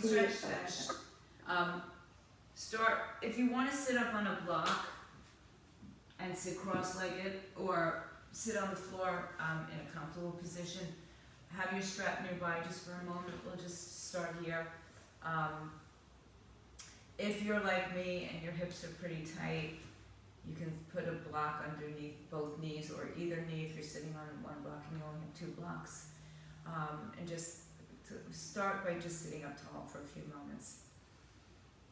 stretch sesh. Start, if you want to sit up on a block and sit cross-legged, or sit on the floor in a comfortable position, have your strap nearby just for a moment. We'll just start here. If you're like me and your hips are pretty tight, you can put a block underneath both knees, or either knee if you're sitting on one block and you only have 2 blocks. And just start by just sitting up tall for a few moments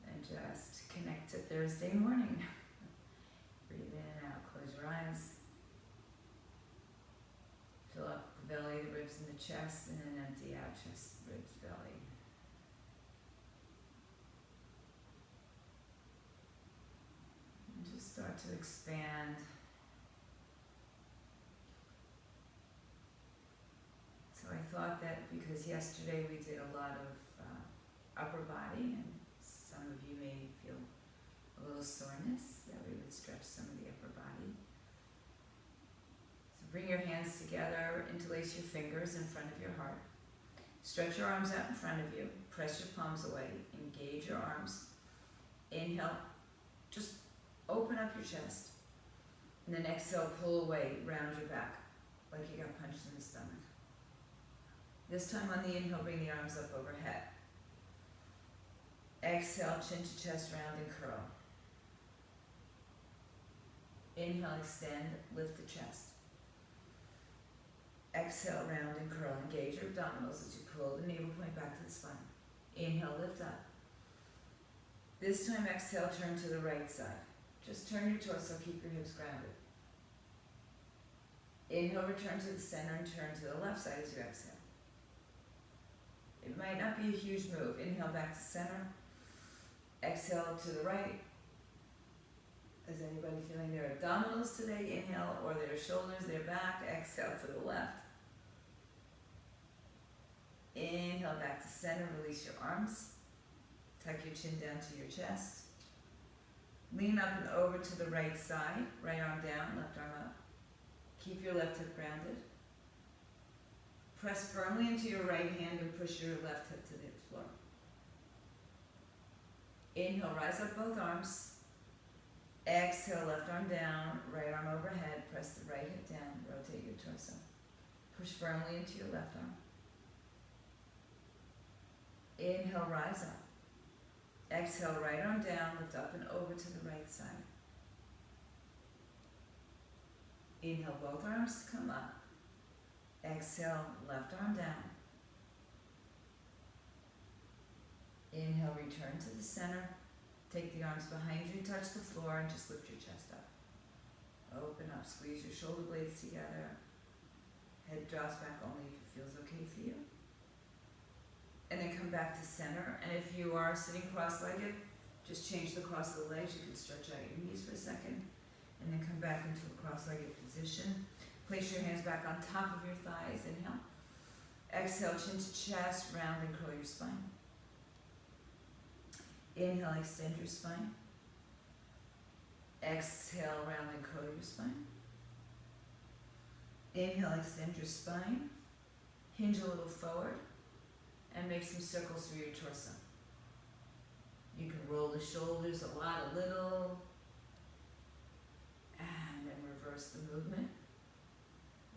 and just connect to Thursday morning. Breathe in and out, close your eyes. Fill up the belly, the ribs, and the chest, and then empty out chest, ribs, belly. And just start to expand. So I thought that because yesterday we did a lot of upper body, and some of you may feel a little soreness, that we would stretch some of the upper body. So bring your hands together, interlace your fingers in front of your heart. Stretch your arms out in front of you. Press your palms away. Engage your arms. Inhale. Just open up your chest. And then exhale, pull away, round your back, like you got punched in the stomach. This time on the inhale, bring the arms up overhead. Exhale, chin to chest, round and curl. Inhale, extend, lift the chest. Exhale, round and curl. Engage your abdominals as you pull the navel point back to the spine. Inhale, lift up. This time, exhale, turn to the right side. Just turn your torso, keep your hips grounded. Inhale, return to the center and turn to the left side as you exhale. It might not be a huge move. Inhale back to center. Exhale to the right. Is anybody feeling their abdominals today? Inhale, or their shoulders, their back. Exhale to the left. Inhale back to center. Release your arms. Tuck your chin down to your chest. Lean up and over to the right side. Right arm down, left arm up. Keep your left hip grounded. Press firmly into your right hand and push your left hip to the floor. Inhale, rise up both arms. Exhale, left arm down, right arm overhead. Press the right hip down, rotate your torso. Push firmly into your left arm. Inhale, rise up. Exhale, right arm down, lift up and over to the right side. Inhale, both arms come up. Exhale, left arm down. Inhale, return to the center. Take the arms behind you, touch the floor, and just lift your chest up. Open up, squeeze your shoulder blades together. Head drops back only if it feels okay for you. And then come back to center. And if you are sitting cross-legged, just change the cross of the legs. You can stretch out your knees for a second. And then come back into a cross-legged position. Place your hands back on top of your thighs. Inhale. Exhale, chin to chest, round and curl your spine. Inhale, extend your spine. Exhale, round and curl your spine. Inhale, extend your spine. Hinge a little forward. And make some circles through your torso. You can roll the shoulders a lot, a little. And then reverse the movement.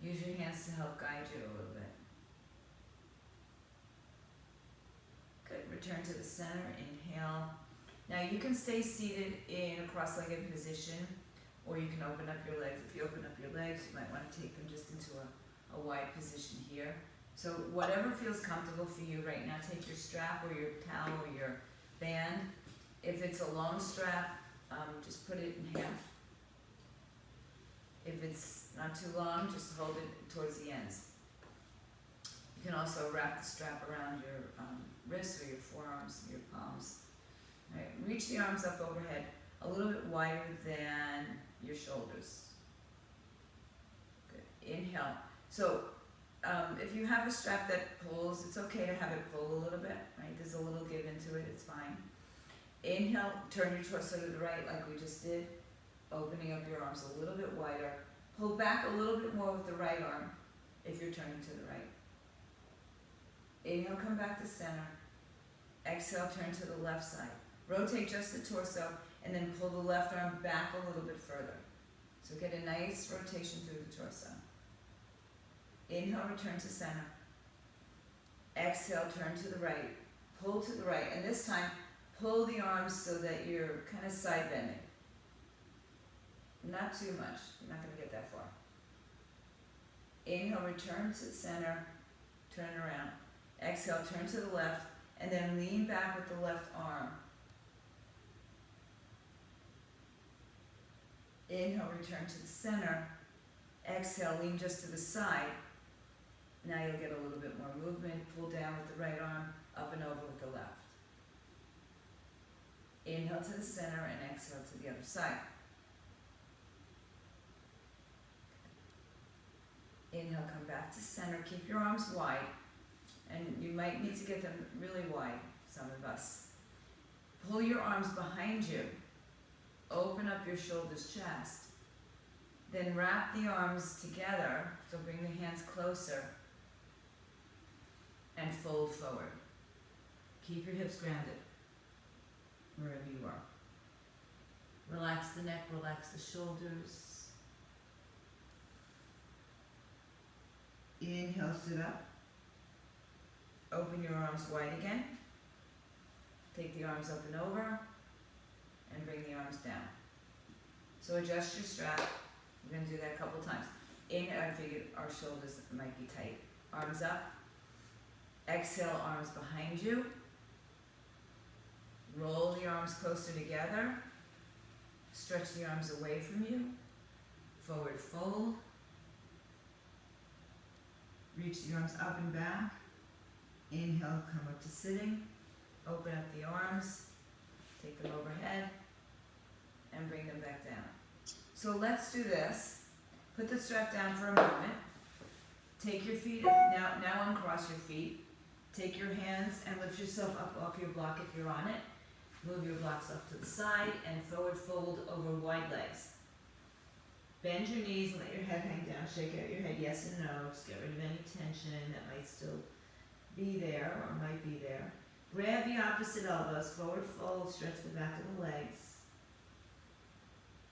Use your hands to help guide you a little bit. Good. Return to the center. Inhale. Now you can stay seated in a cross-legged position, or you can open up your legs. If you open up your legs, you might want to take them just into a wide position here. So whatever feels comfortable for you right now, take your strap or your towel or your band. If it's a long strap, just put it in half. If it's not too long, just hold it towards the ends. You can also wrap the strap around your wrists or your forearms, your palms. All right, reach the arms up overhead, a little bit wider than your shoulders. Good. Inhale. So if you have a strap that pulls, it's okay to have it pull a little bit, right? There's a little give into it, it's fine. Inhale, turn your torso to the right like we just did, opening up your arms a little bit wider. Pull back a little bit more with the right arm if you're turning to the right. Inhale, come back to center. Exhale, turn to the left side. Rotate just the torso and then pull the left arm back a little bit further. So get a nice rotation through the torso. Inhale, return to center. Exhale, turn to the right. Pull to the right, and this time, pull the arms so that you're kind of side bending. Not too much, you're not going to get that far. Inhale, return to the center, turn around. Exhale, turn to the left, and then lean back with the left arm. Inhale, return to the center. Exhale, lean just to the side. Now you'll get a little bit more movement. Pull down with the right arm, up and over with the left. Inhale to the center and exhale to the other side. Inhale, come back to center. Keep your arms wide, and you might need to get them really wide, some of us. Pull your arms behind you. Open up your shoulders, chest. Then wrap the arms together, so bring the hands closer, and fold forward. Keep your hips grounded, wherever you are. Relax the neck, relax the shoulders. Inhale, sit up. Open your arms wide again. Take the arms up and over, and bring the arms down. So adjust your strap. We're going to do that a couple times. Inhale, I figured our shoulders might be tight. Arms up. Exhale, arms behind you. Roll the arms closer together. Stretch the arms away from you. Forward fold. Reach the arms up and back. Inhale, come up to sitting. Open up the arms. Take them overhead. And bring them back down. So let's do this. Put the strap down for a moment. Take your feet, now uncross your feet. Take your hands and lift yourself up off your block if you're on it. Move your blocks off to the side and forward fold over wide legs. Bend your knees and let your head hang down. Shake out your head yes and no. Just get rid of any tension that might still be there or might be there. Grab the opposite elbows, forward fold, stretch the back of the legs.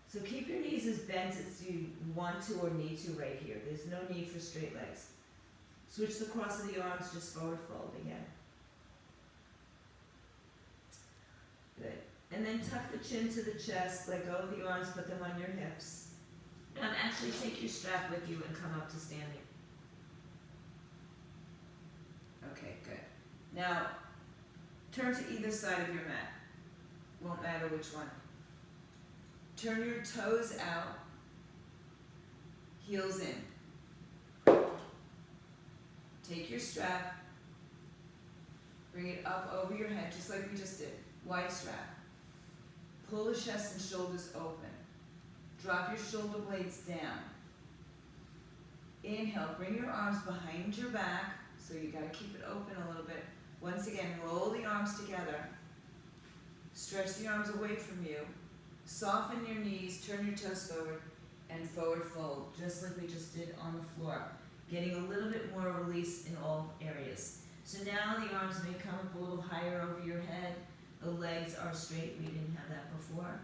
So keep your knees as bent as you want to or need to right here. There's no need for straight legs. Switch the cross of the arms, just forward fold again. Good. And then tuck the chin to the chest, let go of the arms, put them on your hips. Now actually take your strap with you and come up to standing. Okay, good. Now, turn to either side of your mat. Won't matter which one. Turn your toes out, heels in. Take your strap, bring it up over your head, just like we just did. Wide strap. Pull the chest and shoulders open. Drop your shoulder blades down. Inhale, bring your arms behind your back, so you gotta keep it open a little bit. Once again, roll the arms together. Stretch the arms away from you. Soften your knees, turn your toes forward, and forward fold, just like we just did on the floor. Getting a little bit more release in all areas. So now the arms may come up a little higher over your head. The legs are straight. We didn't have that before.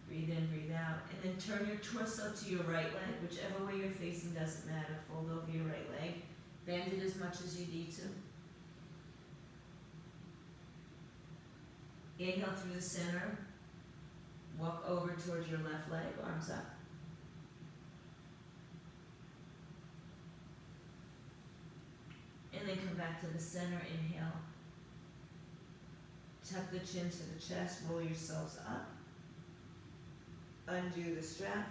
Breathe in, breathe out. And then turn your torso to your right leg. Whichever way you're facing doesn't matter. Fold over your right leg. Bend it as much as you need to. Inhale through the center. Walk over towards your left leg, arms up. And then come back to the center, inhale. Tuck the chin to the chest, roll yourselves up. Undo the strap.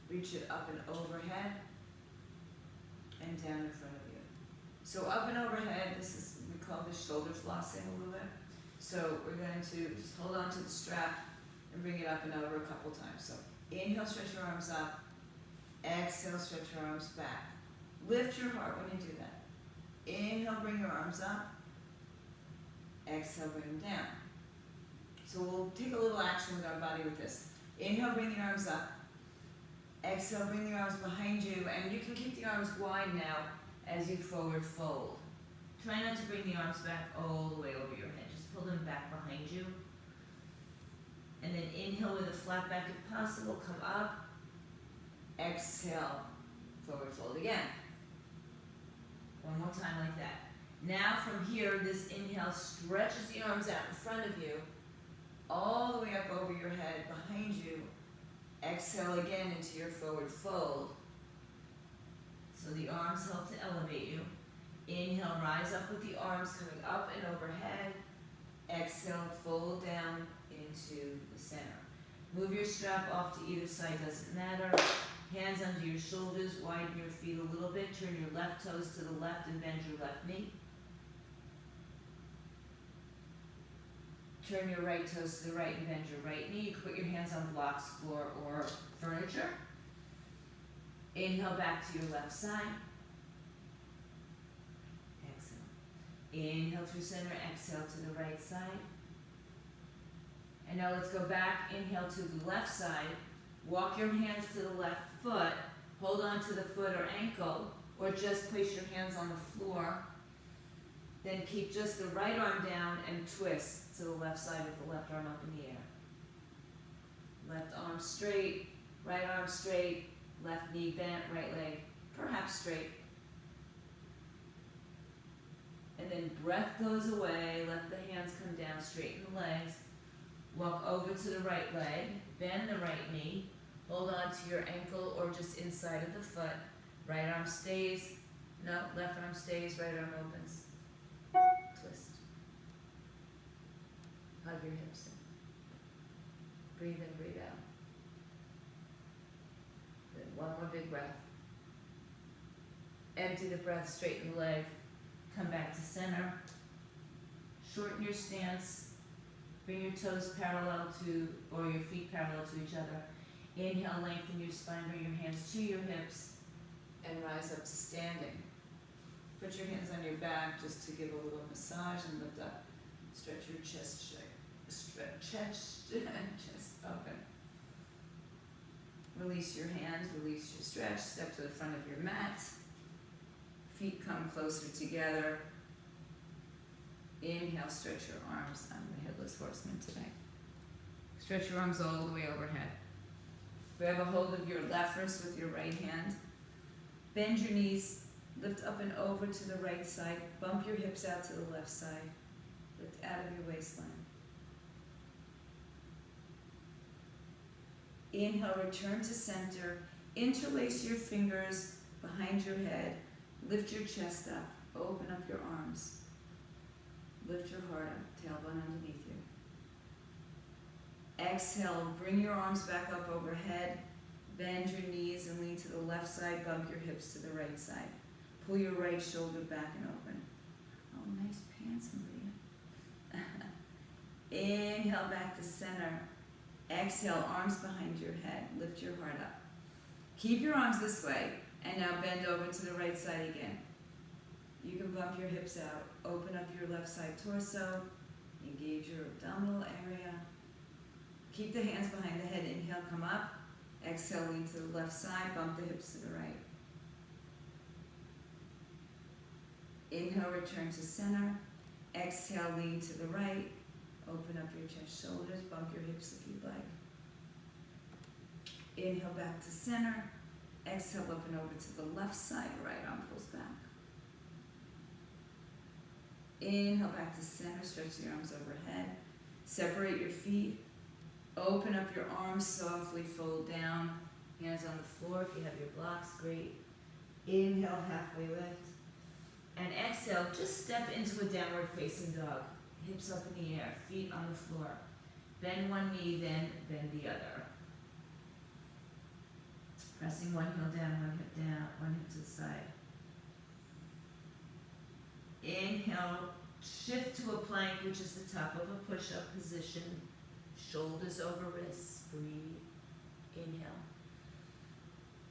Reach it up and overhead. And down in front of you. So up and overhead, we call this shoulder flossing a little bit. So we're going to just hold on to the strap and bring it up and over a couple times. So inhale, stretch your arms up. Exhale, stretch your arms back. Lift your heart when you do that. Inhale, bring your arms up. Exhale, bring them down. So we'll take a little action with our body with this. Inhale, bring the arms up. Exhale, bring the arms behind you. And you can keep the arms wide now as you forward fold. Try not to bring the arms back all the way over your head. Just pull them back behind you. And then inhale with a flat back if possible. Come up. Exhale. Forward fold again. One more time like that. Now from here, this inhale stretches the arms out in front of you, all the way up over your head, behind you. Exhale again into your forward fold. So the arms help to elevate you. Inhale, rise up with the arms coming up and overhead. Exhale, fold down into the center. Move your strap off to either side, doesn't matter. Hands under your shoulders, widen your feet a little bit. Turn your left toes to the left and bend your left knee. Turn your right toes to the right and bend your right knee. You can put your hands on blocks, floor, or furniture. Inhale back to your left side. Exhale. Inhale through center, exhale to the right side. And now let's go back. Inhale to the left side. Walk your hands to the left foot. Hold on to the foot or ankle, or just place your hands on the floor. Then keep just the right arm down and twist to the left side with the left arm up in the air. Left arm straight, right arm straight, left knee bent, right leg perhaps straight. And then breath goes away, let the hands come down, straighten the legs. Walk over to the right leg, bend the right knee, hold on to your ankle or just inside of the foot. Right arm stays, no, left arm stays, right arm opens. Twist. Hug your hips in. Breathe in, breathe out. Good. One more big breath. Empty the breath, straighten the leg. Come back to center. Shorten your stance. Bring your toes parallel to, or your feet parallel to each other. Inhale, lengthen your spine, bring your hands to your hips, and rise up to standing. Put your hands on your back just to give a little massage and lift up. Stretch your chest, chest open. Release your hands, release your stretch. Step to the front of your mat. Feet come closer together. Inhale, stretch your arms. I'm the headless horseman today. Stretch your arms all the way overhead. Grab a hold of your left wrist with your right hand. Bend your knees. Lift up and over to the right side. Bump your hips out to the left side. Lift out of your waistline. Inhale, return to center. Interlace your fingers behind your head. Lift your chest up. Open up your arms. Lift your heart up. Tailbone underneath you. Exhale, bring your arms back up overhead. Bend your knees and lean to the left side. Bump your hips to the right side. Pull your right shoulder back and open. Oh, nice pants, Maria. Inhale back to center. Exhale, arms behind your head. Lift your heart up. Keep your arms this way. And now bend over to the right side again. You can bump your hips out. Open up your left side torso. Engage your abdominal area. Keep the hands behind the head. Inhale, come up. Exhale, lean to the left side. Bump the hips to the right. Inhale, return to center. Exhale, lean to the right. Open up your chest, shoulders. Bump your hips if you'd like. Inhale, back to center. Exhale, up and over to the left side. Right arm pulls back. Inhale, back to center. Stretch your arms overhead. Separate your feet. Open up your arms, softly fold down. Hands on the floor if you have your blocks, great. Inhale, halfway lift. And exhale, just step into a downward facing dog. Hips up in the air, feet on the floor. Bend one knee, then bend the other. Pressing one heel down, one hip to the side. Inhale, shift to a plank, which is the top of a push-up position. Shoulders over wrists, breathe. Inhale.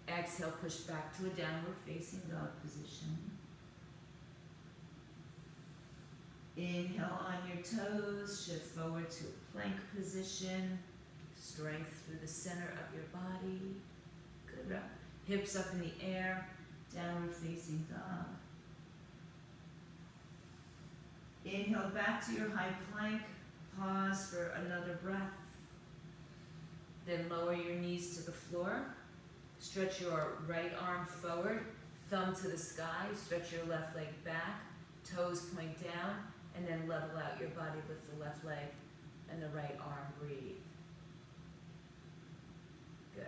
Exhale, push back to a downward facing dog position. Inhale on your toes, shift forward to a plank position. Strength through the center of your body. Good. Hips up in the air, downward facing dog. Inhale back to your high plank. Pause for another breath. Then lower your knees to the floor. Stretch your right arm forward, thumb to the sky. Stretch your left leg back, toes point down, and then level out your body with the left leg and the right arm. Breathe. Good.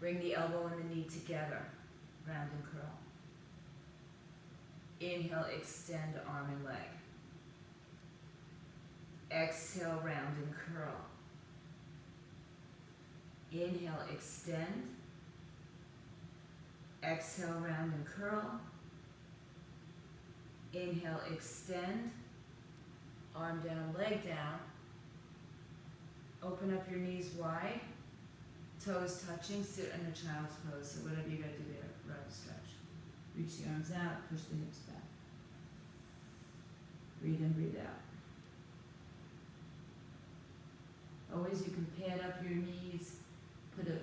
Bring the elbow and the knee together. Round and curl. Inhale, extend arm and leg. Exhale, round and curl. Inhale, extend. Exhale, round and curl. Inhale, extend. Arm down, leg down. Open up your knees wide. Toes touching, sit in a child's pose. So whatever you gotta do there, round stretch. Reach the arms out, push the hips back. Breathe in, breathe out. Always you can pad up your knees, put a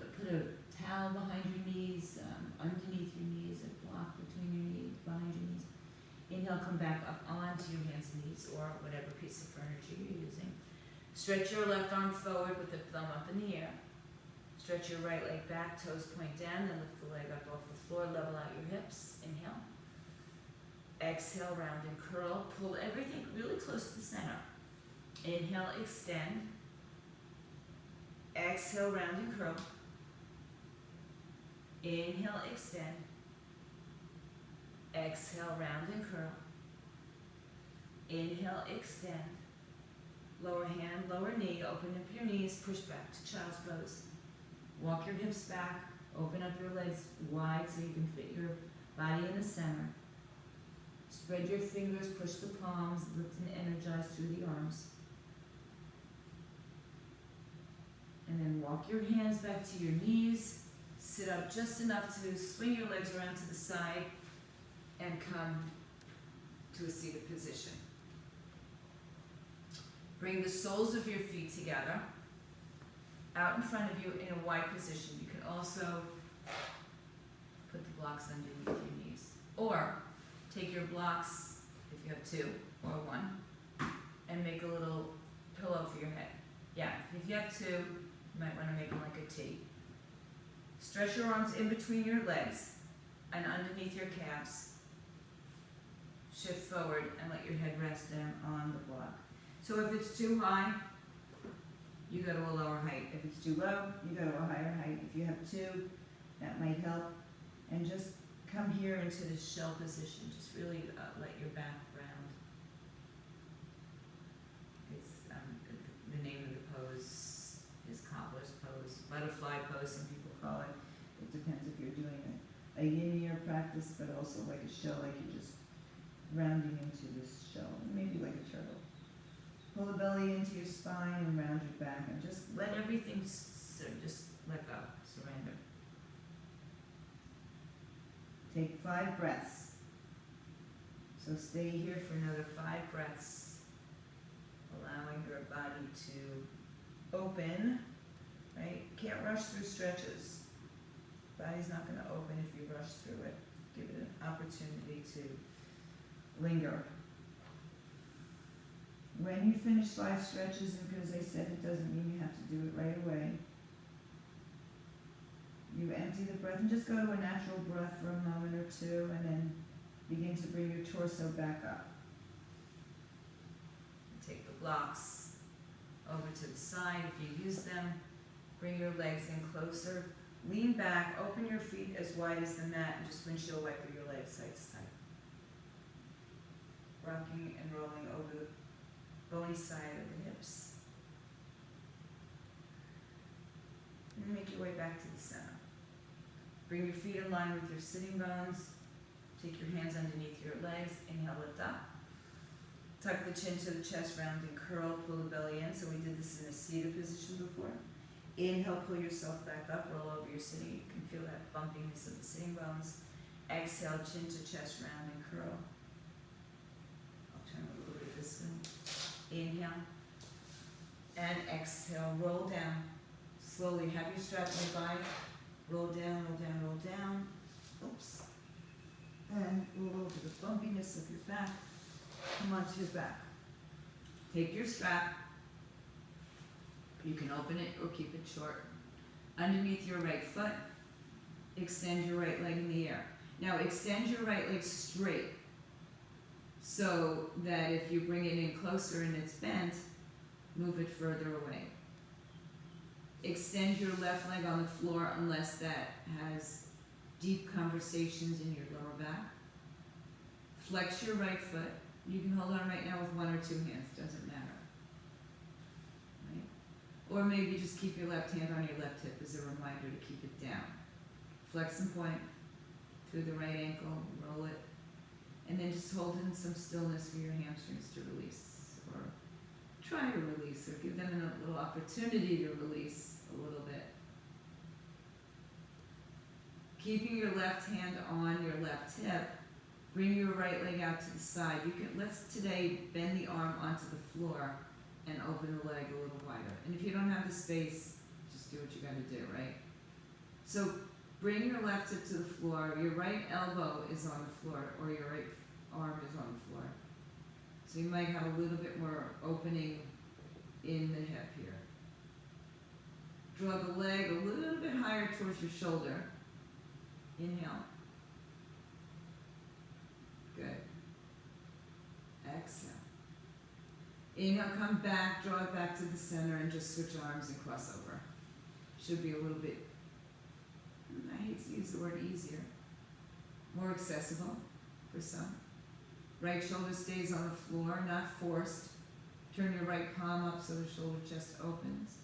towel behind your knees, underneath your knees, a block between your knees, behind your knees. Inhale, come back up onto your hands and knees or whatever piece of furniture you're using. Stretch your left arm forward with the thumb up in the air. Stretch your right leg back, toes point down, then lift the leg up off the floor, level out your hips. Inhale. Exhale, round and curl. Pull everything really close to the center. Inhale, extend. Exhale, round and curl. Inhale, extend. Exhale, round and curl. Inhale, extend. Lower hand, lower knee, open up your knees, push back to child's pose. Walk your hips back, open up your legs wide so you can fit your body in the center. Spread your fingers, push the palms, lift and energize through the arms. And then walk your hands back to your knees. Sit up just enough to swing your legs around to the side and come to a seated position. Bring the soles of your feet together, out in front of you in a wide position. You can also put the blocks underneath your knees. Or take your blocks, if you have two or one, and make a little pillow for your head. Yeah, if you have two, you might want to make them like a T. Stretch your arms in between your legs and underneath your calves. Shift forward and let your head rest down on the block. So if it's too high, you go to a lower height. If it's too low, you go to a higher height. If you have two, that might help. And just come here into this shell position. Just really let your back round. It's the name of the pose is cobbler's pose, butterfly pose. Some people call it. It depends if you're doing a yin-yer practice, but also like a shell, like you're just rounding into this shell, maybe like a turtle. Pull the belly into your spine and round your back, and just let everything, just let go, surrender. Take 5 breaths. So stay here for another 5 breaths, allowing your body to open, right? Can't rush through stretches. Body's not going to open if you rush through it. Give it an opportunity to linger. When you finish 5 stretches, and because I said it doesn't mean you have to do it right away, you empty the breath and just go to a natural breath for a moment or two, and then begin to bring your torso back up. Take the blocks over to the side if you use them. Bring your legs in closer. Lean back, open your feet as wide as the mat, and just windshield wiper your legs side to side. Rocking and rolling over the bony side of the hips. And make your way back to the center. Bring your feet in line with your sitting bones. Take your hands underneath your legs. Inhale, lift up. Tuck the chin to the chest, round and curl. Pull the belly in. So we did this in a seated position before. Inhale, pull yourself back up. Roll over your sitting. You can feel that bumpiness of the sitting bones. Exhale, chin to chest, round and curl. I'll turn a little bit this way. Inhale. And exhale, roll down. Slowly, have your strap nearby. Roll down, roll down, roll down. Oops. And roll over the bumpiness of your back. Come onto your back. Take your strap. You can open it or keep it short. Underneath your right foot, extend your right leg in the air. Now extend your right leg straight so that if you bring it in closer and it's bent, move it further away. Extend your left leg on the floor unless that has deep conversations in your lower back. Flex your right foot. You can hold on right now with one or two hands, doesn't matter. Right? Or maybe just keep your left hand on your left hip as a reminder to keep it down. Flex and point through the right ankle, roll it, and then just hold in some stillness for your hamstrings to release, or try to release, or give them a little opportunity to release a little bit. Keeping your left hand on your left hip, bring your right leg out to the side. Let's today bend the arm onto the floor and open the leg a little wider. And if you don't have the space, just do what you gotta do, right? So bring your left hip to the floor, your right elbow is on the floor, or your right arm is on the floor. So you might have a little bit more opening in the hip here. Draw the leg a little bit higher towards your shoulder. Inhale. Good. Exhale. Inhale, come back, draw it back to the center, and just switch arms and cross over. Should be a little bit, I hate to use the word easier, more accessible for some. Right shoulder stays on the floor, not forced. Turn your right palm up so the shoulder chest opens.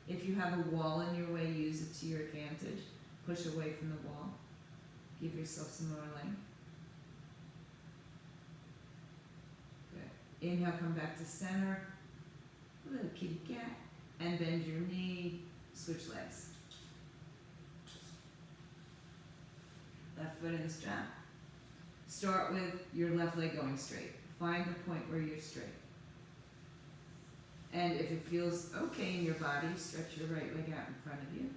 If you have a wall in your way, use it to your advantage. Push away from the wall. Give yourself some more length. Good. Inhale, come back to center. A little kitty cat. And bend your knee. Switch legs. Left foot in the strap. Start with your left leg going straight. Find the point where you're straight. And if it feels okay in your body, stretch your right leg out in front of you.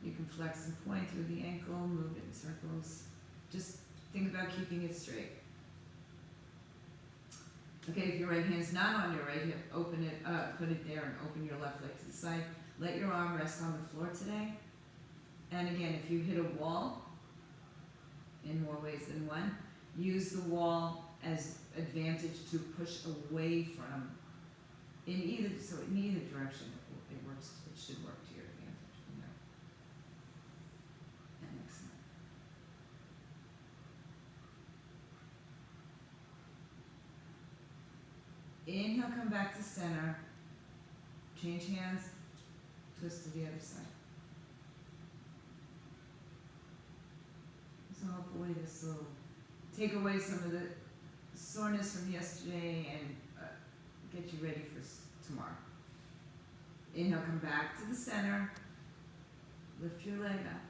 You can flex and point through the ankle, move it in circles. Just think about keeping it straight. Okay, if your right hand's not on your right hip, open it up, put it there and open your left leg to the side. Let your arm rest on the floor today. And again, if you hit a wall, in more ways than one, use the wall as advantage to push away from, in either direction, it works, it should work to your advantage. You know. And excellent. Inhale, come back to center. Change hands, twist to the other side. So hopefully this will take away some of the soreness from yesterday and get you ready for tomorrow. Inhale, come back to the center. Lift your leg up.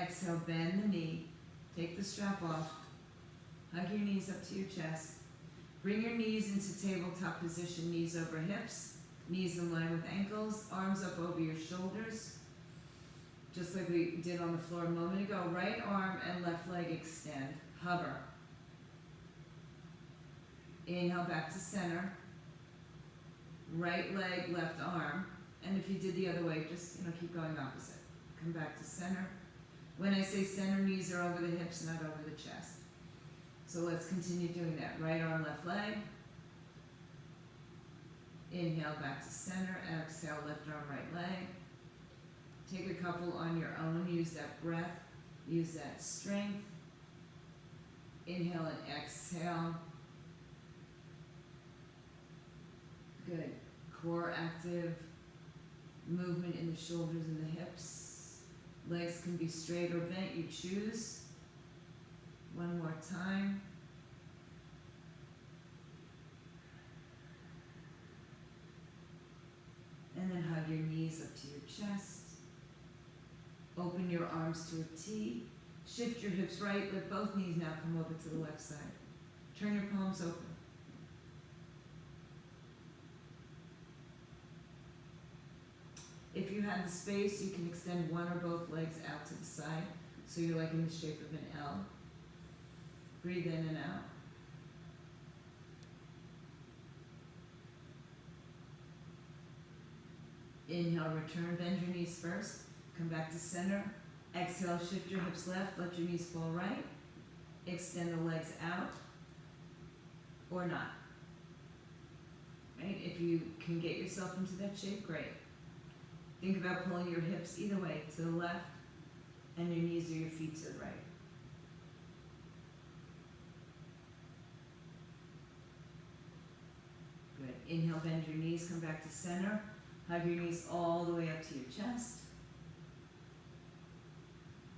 Exhale, bend the knee. Take the strap off. Hug your knees up to your chest. Bring your knees into tabletop position, knees over hips, knees in line with ankles, arms up over your shoulders. Just like we did on the floor a moment ago. Right arm and left leg extend. Hover. Inhale, back to center. Right leg, left arm. And if you did the other way, just keep going opposite. Come back to center. When I say center, knees are over the hips, not over the chest. So let's continue doing that. Right arm, left leg. Inhale, back to center. Exhale, left arm, right leg. Take a couple on your own. Use that breath. Use that strength. Inhale and exhale. Good. Core active. Movement in the shoulders and the hips. Legs can be straight or bent. You choose. One more time. And then hug your knees up to your chest. Open your arms to a T. Shift your hips right. Let both knees now come over to the left side. Turn your palms open. If you have the space, you can extend one or both legs out to the side. So you're like in the shape of an L. Breathe in and out. Inhale, return, bend your knees first. Come back to center. Exhale, shift your hips left, let your knees fall right. Extend the legs out, or not. Right? If you can get yourself into that shape, great. Think about pulling your hips either way, to the left, and your knees or your feet to the right. Good. Inhale, bend your knees, come back to center. Hug your knees all the way up to your chest.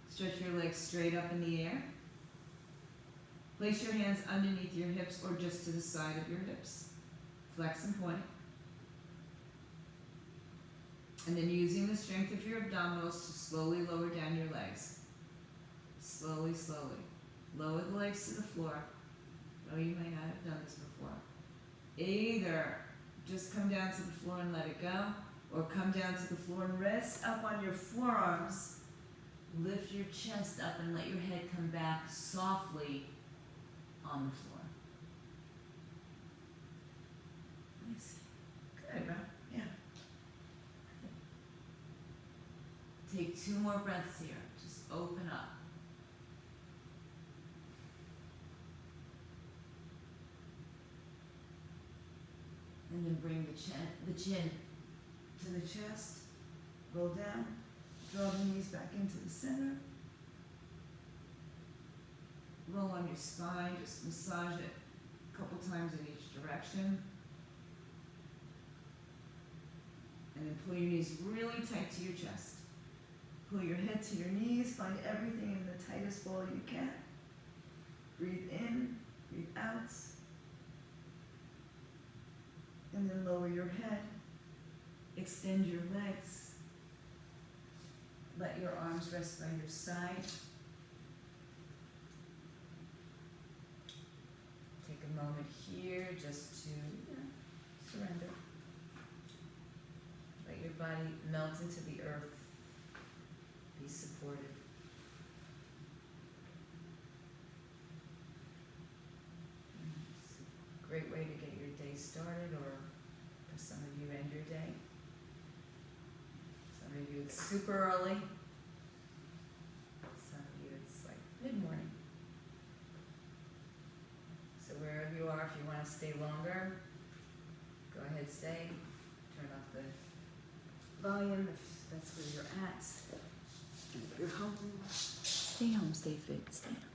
Stretch your legs straight up in the air. Place your hands underneath your hips or just to the side of your hips. Flex and point. And then using the strength of your abdominals to slowly lower down your legs. Slowly, slowly. Lower the legs to the floor. Oh, you might not have done this before. Either just come down to the floor and let it go, or come down to the floor and rest up on your forearms. Lift your chest up and let your head come back softly on the floor. Nice. Good, right? Yeah. Good. Take 2 more breaths here. Just open up. And then bring the chin to the chest. Roll down. Draw the knees back into the center. Roll on your spine, just massage it a couple times in each direction. And then pull your knees really tight to your chest. Pull your head to your knees, find everything in the tightest ball you can. Breathe in, breathe out. And then lower your head. Extend your legs. Let your arms rest by your side. Take a moment here just to surrender. Let your body melt into the earth. Be supported. It's a great way to get your day started, or for some of you, end your day. Some of you it's super early. Some of you it's like mid-morning. So wherever you are, if you want to stay longer, go ahead, stay. Turn off the volume if that's where you're at. If you're home, stay home, stay fit, stay home.